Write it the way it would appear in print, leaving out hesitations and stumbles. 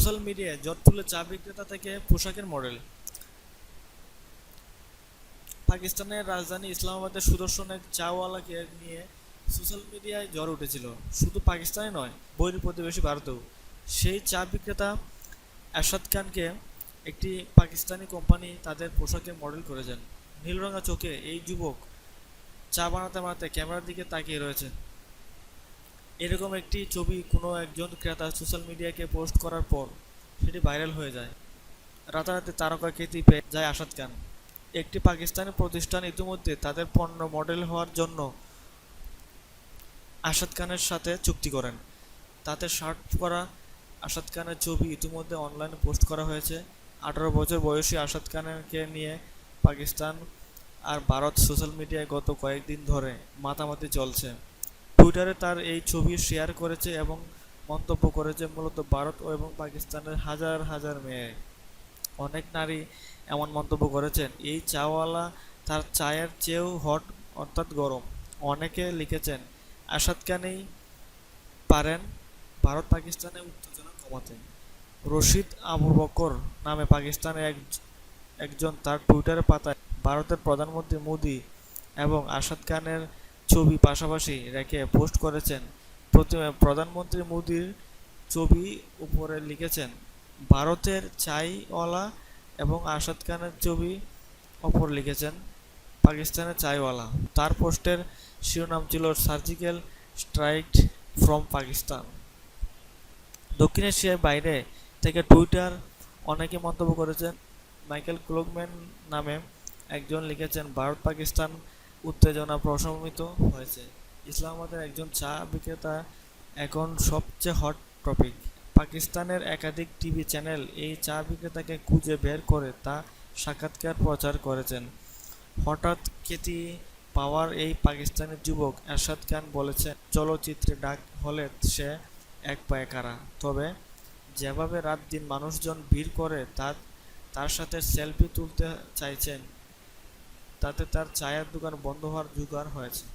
Social মিডিয়ায় জট তুলে চা বিক্রেতা থেকে পোশাকের মডেল। পাকিস্তানের রাজধানী ইসলামাবাদের সুদর্শন এক চাওয়ালাকে নিয়ে সোশ্যাল মিডিয়ায় ঝড় উঠেছিল। শুধু পাকিস্তানে নয়, বৈরী প্রতিবেশী ভারতেও। সেই চা বিক্রেতা এরশাদ খানকে একটি পাকিস্তানি কোম্পানি তাদের পোশাকে মডেল করেছেন। নীলরঙা চোখে এই যুবক চা বানাতে বানাতে ক্যামেরার দিকে তাকিয়ে রয়েছে। এরকম একটি ছবি কোনো একজন ক্রেতা সোশ্যাল মিডিয়াকে পোস্ট করার পর সেটি ভাইরাল হয়ে যায়। রাতারাতি তারকা খ্যাতি পেয়ে যায় আরশাদ খান। একটি পাকিস্তানি প্রতিষ্ঠান ইতিমধ্যে তাদের পণ্য মডেল হওয়ার জন্য আরশাদ খানের সাথে চুক্তি করেন। তাতে শার্ট পরা আরশাদ খানের ছবি ইতিমধ্যে অনলাইনে পোস্ট করা হয়েছে। 18 বছর বয়সী আরশাদ খানকে নিয়ে পাকিস্তান আর ভারত সোশ্যাল মিডিয়ায় গত কয়েকদিন ধরে মাতামাতি চলছে। টুইটারে তার এই ছবি শেয়ার করেছে এবং মন্তব্য করেছে মূলত ভারত এবং পাকিস্তানের হাজার হাজার মেয়ে। অনেক নারী এমন মন্তব্য করেছেন, এই চাওয়ালা তার চায়ের চেয়েও হট অর্থাৎ গরম। অনেকে লিখেছেন, আরশাদ খানই পারেন ভারত পাকিস্তানে উত্তেজনা কমাতে। রশিদ আবু বকর নামে পাকিস্তানের একজন তার টুইটার পাতায় ভারতের প্রধানমন্ত্রী মোদি এবং আরশাদ খানের ছবি পাশাপাশি রেখে পোস্ট করেছেন। প্রথমে প্রধানমন্ত্রী মোদির ছবি উপরে লিখেছেন ভারতের চাইওয়ালা এবং আরশাদ খানের ছবি অপর লিখেছেন পাকিস্তানের চাইওয়ালা। তার পোস্টের শিরোনাম ছিল সার্জিক্যাল স্ট্রাইক ফ্রম পাকিস্তান। দক্ষিণ এশিয়ার বাইরে থেকে টুইটার অনেকে মন্তব্য করেছেন। মাইকেল ক্লোগম্যান নামে একজন লিখেছেন, ভারত পাকিস্তান উত্তেজনা প্রশমিত হয়েছে। ইসলামাবাদের একজন চা বিক্রেতা এখন সবচেয়ে হট টপিক। পাকিস্তানের একাধিক টিভি চ্যানেল এই চা বিক্রেতাকে খুঁজে বের করে তা সাক্ষাৎকার প্রচার করেছেন। হঠাৎ খ্যাতি পাওয়ার এই পাকিস্তানি যুবক এরশাদ খান বলেছেন, চলচ্চিত্রে ডাক হলে সে এক পায়ে কারা। তবে যেভাবে রাত দিন মানুষজন ভিড় করে তার সাথে সেলফি তুলতে চাইছেন, তাতে তার চায়ের দোকান বন্ধ হওয়ার জোগাড় হয়েছে।